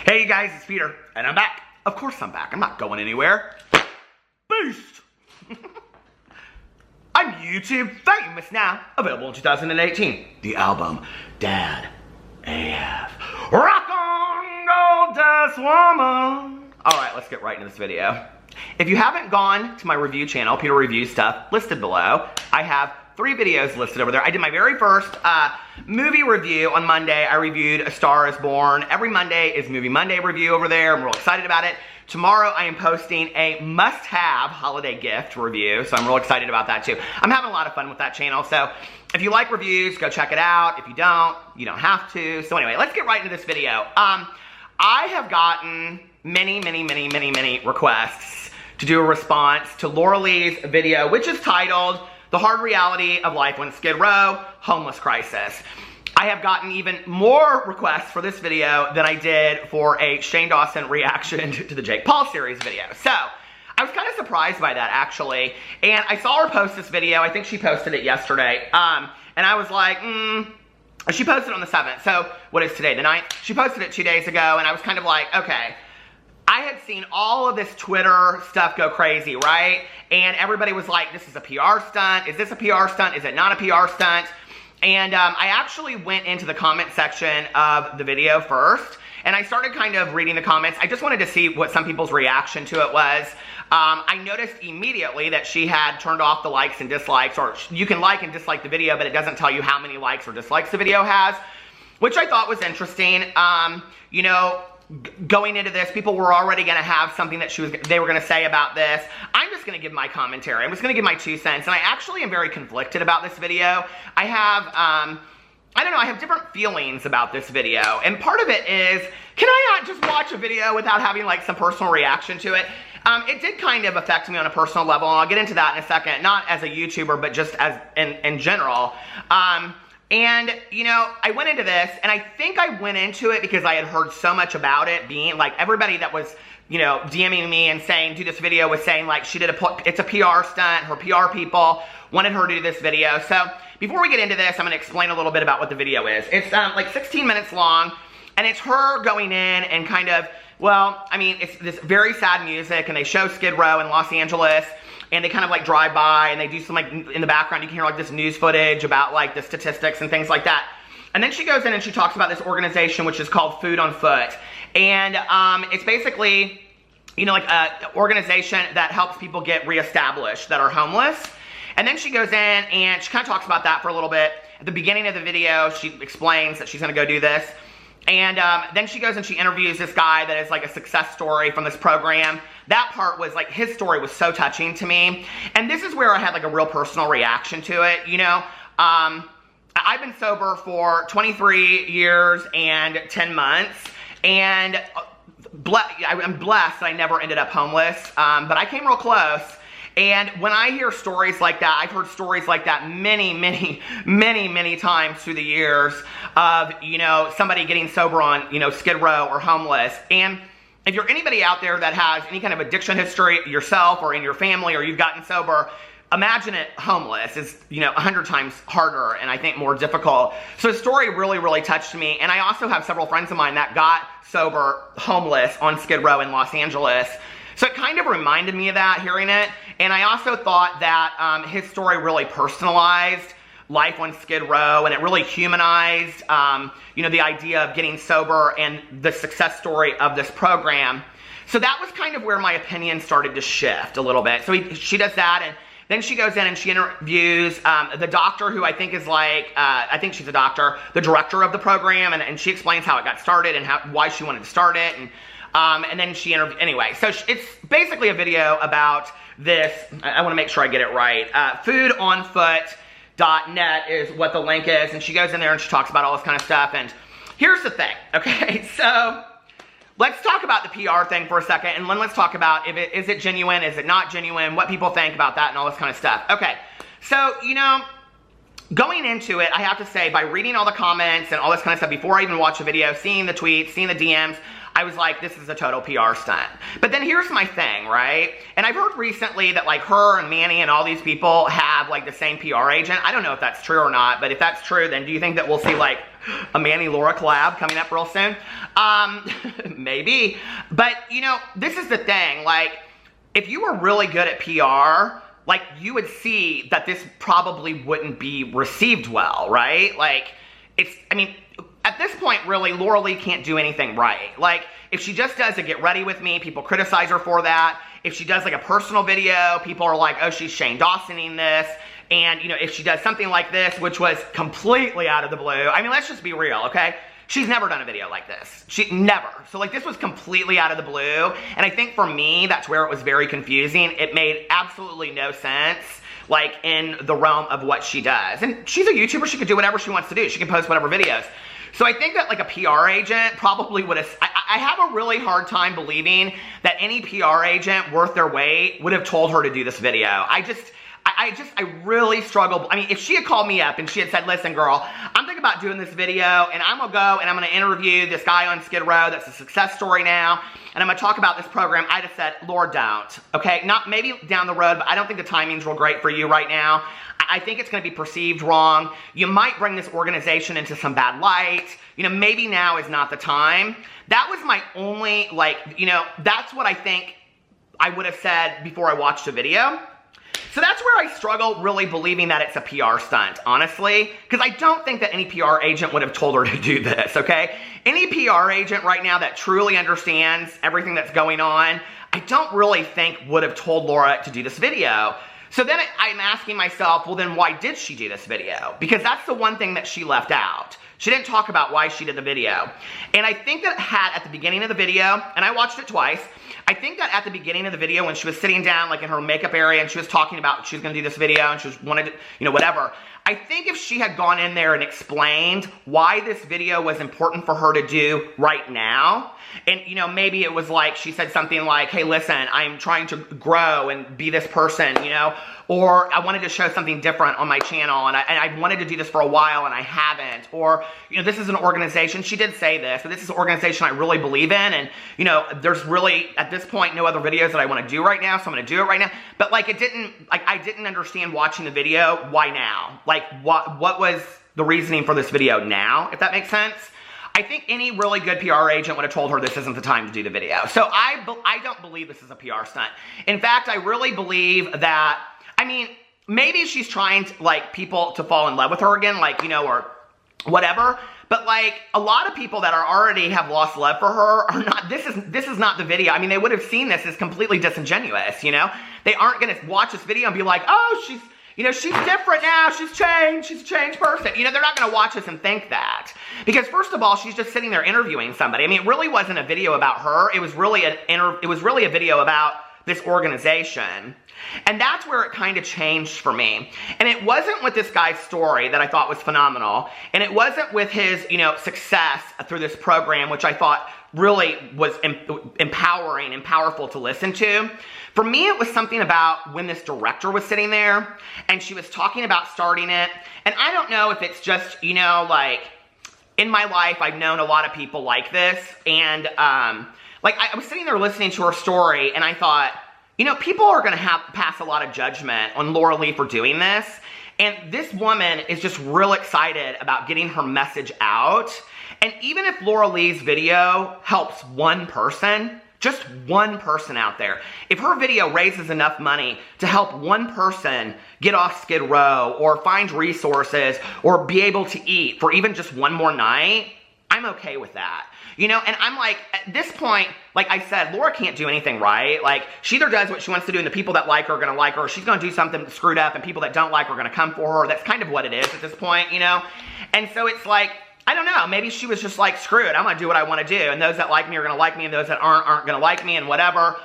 Hey you guys, it's Peter, and I'm back. Of course I'm back. I'm not going anywhere. Boost! I'm YouTube famous now. Available in 2018. The album, Dad AF. Rock on, Goldust Woman. Alright, let's get right into this video. If you haven't gone to my review channel, Peter Reviews Stuff, listed below, I have 3 videos listed over there. I did my very first movie review on Monday. I reviewed A Star Is Born. Every Monday is Movie Monday review over there. I'm real excited about it. Tomorrow I am posting a must-have holiday gift review, so I'm real excited about that too. I'm having a lot of fun with that channel, so if you like reviews, go check it out. If you don't have to. So anyway, let's get right into this video. I have gotten many requests to do a response to Laura Lee's video, which is titled The Hard Reality of Life on Skid Row, Homeless Crisis. I have gotten even more requests for this video than I did for a Shane Dawson reaction to the Jake Paul series video. So, I was kind of surprised by that, actually. And I saw her post this video. I think she posted it yesterday. And I was like, she posted it on the 7th. So, what is today, the 9th? She posted it 2 days ago, and I was kind of like, okay. I had seen all of this Twitter stuff go crazy, right? And everybody was like, this is a PR stunt. Is this a PR stunt? Is it not a PR stunt? And I actually went into the comment section of the video first, and I started kind of reading the comments. I just wanted to see what some people's reaction to it was. I noticed immediately that she had turned off the likes and dislikes, or you can like and dislike the video, but it doesn't tell you how many likes or dislikes the video has, which I thought was interesting. You know, going into this, people were already going to have something that they were going to say about this. I'm just going to give my commentary. I'm just going to give my 2 cents. And I actually am very conflicted about this video. I have, I don't know, I have different feelings about this video. And part of it is, can I not just watch a video without having like some personal reaction to it? It did kind of affect me on a personal level, and I'll get into that in a second. Not as a YouTuber, but just as in general. And, you know, I went into this, and I think I went into it because I had heard so much about it being, like, everybody that was, you know, DMing me and saying, do this video, was saying, like, it's a PR stunt, her PR people wanted her to do this video. So, before we get into this, I'm going to explain a little bit about what the video is. It's, like, 16 minutes long, and it's her going in and kind of, well, I mean, it's this very sad music, and they show Skid Row in Los Angeles, and they kind of like drive by, and they do some like, in the background you can hear like this news footage about like the statistics and things like that. And then she goes in and she talks about this organization which is called Food on Foot. And it's basically, you know, like an organization that helps people get reestablished that are homeless. And then she goes in and she kind of talks about that for a little bit. At the beginning of the video, she explains that she's going to go do this. And then she goes and she interviews this guy that is like a success story from this program. That part was like, his story was so touching to me. And this is where I had like a real personal reaction to it, you know. I've been sober for 23 years and 10 months. And I'm blessed that I never ended up homeless. But I came real close. And when I hear stories like that, I've heard stories like that many times through the years of, you know, somebody getting sober on, you know, Skid Row or homeless. And if you're anybody out there that has any kind of addiction history yourself or in your family, or you've gotten sober, imagine it homeless is, you know, 100 times harder and I think more difficult. So the story really touched me. And I also have several friends of mine that got sober homeless on Skid Row in Los Angeles. So it kind of reminded me of that, hearing it. And I also thought that his story really personalized life on Skid Row, and it really humanized, you know, the idea of getting sober and the success story of this program. So that was kind of where my opinion started to shift a little bit. So she does that, and then she goes in and she interviews the doctor, who I think is like, I think she's a doctor, the director of the program, and she explains how it got started and why she wanted to start it. And then she interviewed, anyway, so it's basically a video about this. I want to make sure I get it right. Foodonfoot.net is what the link is, and she goes in there and she talks about all this kind of stuff. And here's the thing, okay? So let's talk about the PR thing for a second, and then let's talk about is it genuine, is it not genuine, what people think about that and all this kind of stuff. Okay, so, you know, going into it, I have to say, by reading all the comments and all this kind of stuff before I even watch the video, seeing the tweets, seeing the DMs, I was like, this is a total PR stunt. But then here's my thing, right? And I've heard recently that like her and Manny and all these people have like the same PR agent. I don't know if that's true or not, but if that's true, then do you think that we'll see like a Manny-Laura collab coming up real soon? Maybe. But, you know, this is the thing. Like, if you were really good at PR, like, you would see that this probably wouldn't be received well, right? Like, I mean, at this point, really, Laura Lee can't do anything right. Like, if she just does a get ready with me, people criticize her for that. If she does like a personal video, people are like, oh, she's Shane Dawsoning this. And, you know, if she does something like this, which was completely out of the blue, I mean, let's just be real, okay? She's never done a video like this. Never. So, like, this was completely out of the blue. And I think for me, that's where it was very confusing. It made absolutely no sense, like, in the realm of what she does. And she's a YouTuber. She could do whatever she wants to do. She can post whatever videos. So I think that, like, a PR agent probably would have... I have a really hard time believing that any PR agent worth their weight would have told her to do this video. I really struggle. I mean, if she had called me up and she had said, listen, girl, I'm thinking about doing this video, and I'm going to go and I'm going to interview this guy on Skid Row that's a success story now, and I'm going to talk about this program, I'd have said, Lord, don't. Okay? Not maybe down the road, but I don't think the timing's real great for you right now. I think it's going to be perceived wrong. You might bring this organization into some bad light. You know, maybe now is not the time. That was my only, like, you know, that's what I think I would have said before I watched the video. So that's where I struggle really believing that it's a PR stunt, honestly, because I don't think that any PR agent would have told her to do this, okay? Any PR agent right now that truly understands everything that's going on, I don't really think would have told Laura to do this video. So then I'm asking myself, well, then why did she do this video? Because that's the one thing that she left out. She didn't talk about why she did the video. And I think that at the beginning of the video, and I watched it twice, I think that at the beginning of the video when she was sitting down like in her makeup area and she was talking about she was going to do this video and she wanted to, you know, whatever. I think if she had gone in there and explained why this video was important for her to do right now, and, you know, maybe it was like she said something like, hey, listen, I'm trying to grow and be this person, you know, or I wanted to show something different on my channel and I wanted to do this for a while and I haven't, or, you know, this is an organization, she did say this, but this is an organization I really believe in, and, you know, there's really, at this point, no other videos that I want to do right now, so I'm going to do it right now. But, like, it didn't, like, I didn't understand watching the video, why now? Like, what was the reasoning for this video now, if that makes sense? I think any really good PR agent would have told her this isn't the time to do the video. So I don't believe this is a PR stunt. In fact, I really believe that, I mean, maybe she's trying to, like, people to fall in love with her again, like, you know, or whatever. But, like, a lot of people that are already have lost love for her are not, this is not the video. I mean, they would have seen this as completely disingenuous, you know? They aren't going to watch this video and be like, oh, she's, you know, she's different now, she's a changed person. You know, they're not going to watch this and think that. Because first of all, she's just sitting there interviewing somebody. I mean, it really wasn't a video about her. It was really a video about this organization. And that's where it kind of changed for me. And it wasn't with this guy's story that I thought was phenomenal. And it wasn't with his, you know, success through this program, which I thought really was empowering and powerful to listen to. For me, it was something about when this director was sitting there and she was talking about starting it. And I don't know if it's just, you know, like, in my life, I've known a lot of people like this. And, like, I was sitting there listening to her story and I thought, you know, people are going to pass a lot of judgment on Laura Lee for doing this. And this woman is just real excited about getting her message out. And even if Laura Lee's video helps one person, just one person out there, if her video raises enough money to help one person get off Skid Row or find resources or be able to eat for even just one more night, I'm okay with that. You know, and I'm like, at this point, like I said, Laura can't do anything right. Like, she either does what she wants to do and the people that like her are going to like her, or she's going to do something screwed up and people that don't like her are going to come for her. That's kind of what it is at this point, you know? And so it's like, I don't know, maybe she was just like, screw it, I'm going to do what I want to do. And those that like me are going to like me, and those that aren't going to like me, and whatever.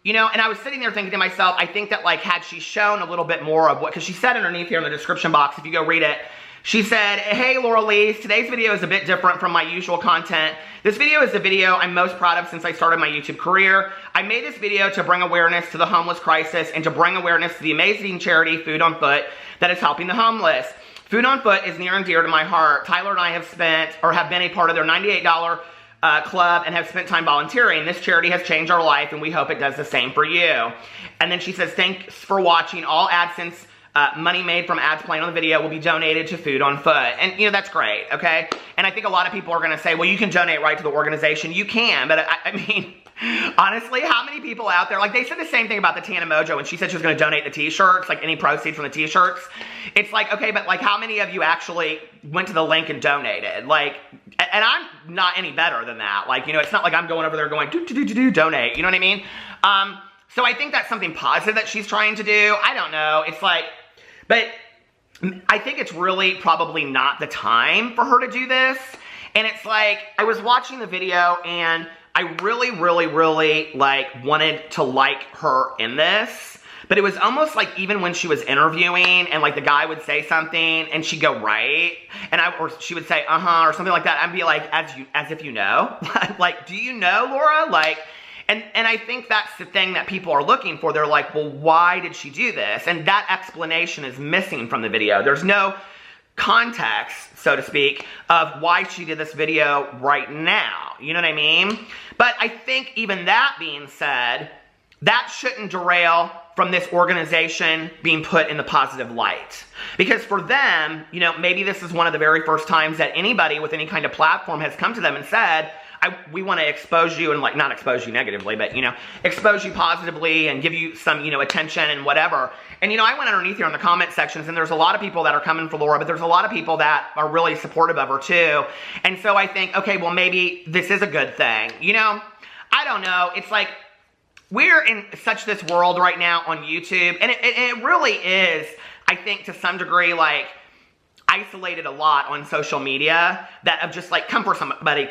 You know, and I was sitting there thinking to myself, I think that, like, had she shown a little bit more of what, because she said underneath here in the description box, if you go read it, she said, hey, Laura Lee, today's video is a bit different from my usual content. This video is the video I'm most proud of since I started my YouTube career. I made this video to bring awareness to the homeless crisis and to bring awareness to the amazing charity Food on Foot that is helping the homeless. Food on Foot is near and dear to my heart. Tyler and I have spent, or have been a part of their $98 club and have spent time volunteering. This charity has changed our life, and we hope it does the same for you. And then she says, thanks for watching. All AdSense money made from ads playing on the video will be donated to Food on Foot. And, you know, that's great, okay? And I think a lot of people are going to say, well, you can donate right to the organization. You can, but I mean, honestly, how many people out there, like they said the same thing about the Tana Mojo when she said she was going to donate the t-shirts, like any proceeds from the t-shirts. It's like, okay, but like how many of you actually went to the link and donated? Like, and I'm not any better than that. Like, you know, it's not like I'm going over there going, donate, you know what I mean? So I think that's something positive that she's trying to do. I don't know. It's like, but I think it's really probably not the time for her to do this. And it's like, I was watching the video and I really, like wanted to like her in this. But it was almost like even when she was interviewing and like the guy would say something and she'd go right. And or she would say, or something like that. I'd be like, as if you know. Like, do you know, Laura? Like, and I think that's the thing that people are looking for. They're like, well, why did she do this? And that explanation is missing from the video. There's no context, so to speak, of why she did this video right now. You know what I mean? But I think even that being said, that shouldn't derail from this organization being put in the positive light. Because for them, you know, maybe this is one of the very first times that anybody with any kind of platform has come to them and said, we want to expose you and like not expose you negatively, but, you know, expose you positively and give you some, you know, attention and whatever. And, you know, I went underneath here in the comment sections and there's a lot of people that are coming for Laura, but there's a lot of people that are really supportive of her too. And so I think, okay, well, maybe this is a good thing. You know, I don't know. It's like, we're in such this world right now on YouTube, and it really is, I think, to some degree, like, isolated a lot on social media that of just like come for somebody,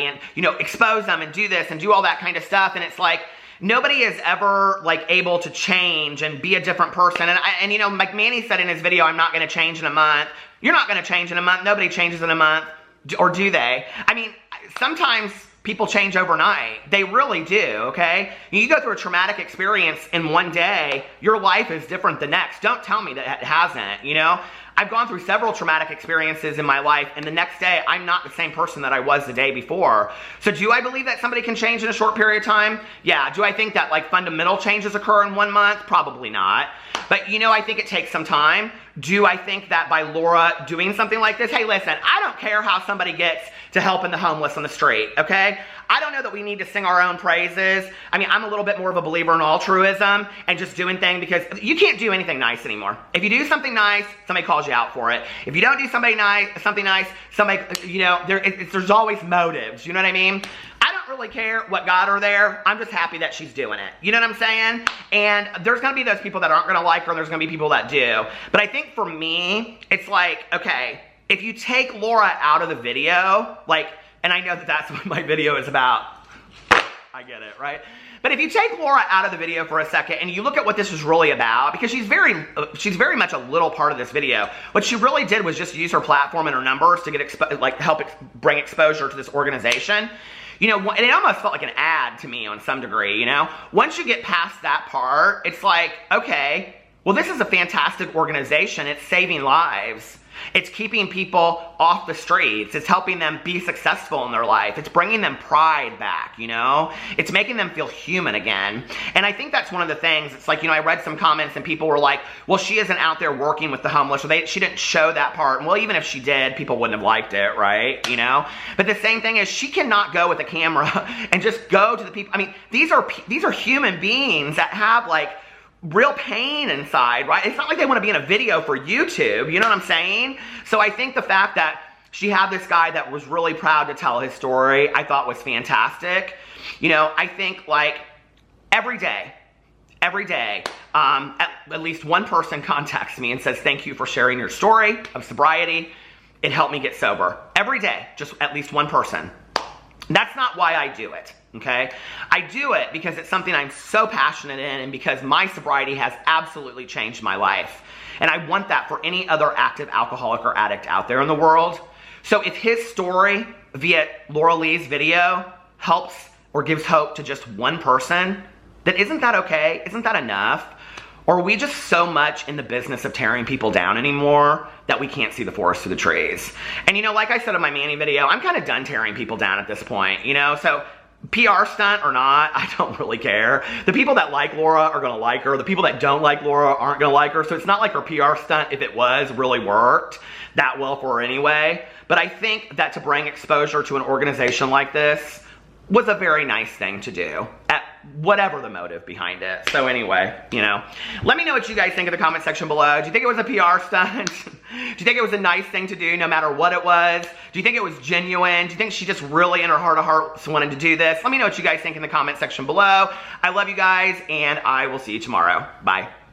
and, you know, expose them and do this and do all that kind of stuff. And it's like, nobody is ever like able to change and be a different person. And you know, like Manny said in his video, I'm not going to change in a month. You're not going to change in a month. Nobody changes in a month. Or do they? I mean, sometimes people change overnight. They really do, okay? You go through a traumatic experience in one day, your life is different the next. Don't tell me that it hasn't, you know? I've gone through several traumatic experiences in my life, and the next day, I'm not the same person that I was the day before. So do I believe that somebody can change in a short period of time? Yeah. Do I think that like fundamental changes occur in 1 month? Probably not. But, you know, I think it takes some time. Do I think that by Laura doing something like this, hey, listen, I don't care how somebody gets to helping the homeless on the street, okay? I don't know that we need to sing our own praises. I mean, I'm a little bit more of a believer in altruism and just doing things because you can't do anything nice anymore. If you do something nice, somebody calls you out for it. If you don't do something nice, somebody, you know, there's always motives, you know what I mean? I don't really care what got her there. I'm just happy that she's doing it. You know what I'm saying? And there's going to be those people that aren't going to like her, and there's going to be people that do. But I think for me, it's like, okay, if you take Laura out of the video, like, and I know that that's what my video is about. I get it, right? But if you take Laura out of the video for a second and you look at what this is really about, because she's very much a little part of this video. What she really did was just use her platform and her numbers to get help bring exposure to this organization. You know, and it almost felt like an ad to me on some degree, you know? Once you get past that part, it's like, okay, well, this is a fantastic organization. It's saving lives. It's keeping people off the streets. It's helping them be successful in their life. It's bringing them pride back, you know? It's making them feel human again. And I think that's one of the things. It's like, you know, I read some comments and people were like, well, she isn't out there working with the homeless, or she didn't show that part. Well, even if she did, people wouldn't have liked it, right? You know? But the same thing is she cannot go with a camera and just go to the people. I mean, these are human beings that have like real pain inside, right? It's not like they want to be in a video for YouTube, you know what I'm saying? So I think the fact that she had this guy that was really proud to tell his story, I thought was fantastic. You know, I think like every day, at least one person contacts me and says, thank you for sharing your story of sobriety. It helped me get sober. Every day, just at least one person. That's not why I do it. Okay? I do it because it's something I'm so passionate in, and because my sobriety has absolutely changed my life. And I want that for any other active alcoholic or addict out there in the world. So if his story via Laura Lee's video helps or gives hope to just one person, then isn't that okay? Isn't that enough? Or are we just so much in the business of tearing people down anymore that we can't see the forest through the trees? And you know, like I said in my Manny video, I'm kind of done tearing people down at this point, you know? So PR stunt or not, I don't really care. The people that like Laura are gonna like her. The people that don't like Laura aren't gonna like her. So it's not like her PR stunt, if it was, really worked that well for her anyway. But I think that to bring exposure to an organization like this was a very nice thing to do, at whatever the motive behind it. So anyway, you know, let me know what you guys think in the comment section below. Do you think it was a PR stunt? Do you think it was a nice thing to do no matter what it was? Do you think it was genuine? Do you think she just really in her heart of hearts wanted to do this? Let me know what you guys think in the comment section below. I love you guys, and I will see you tomorrow. Bye.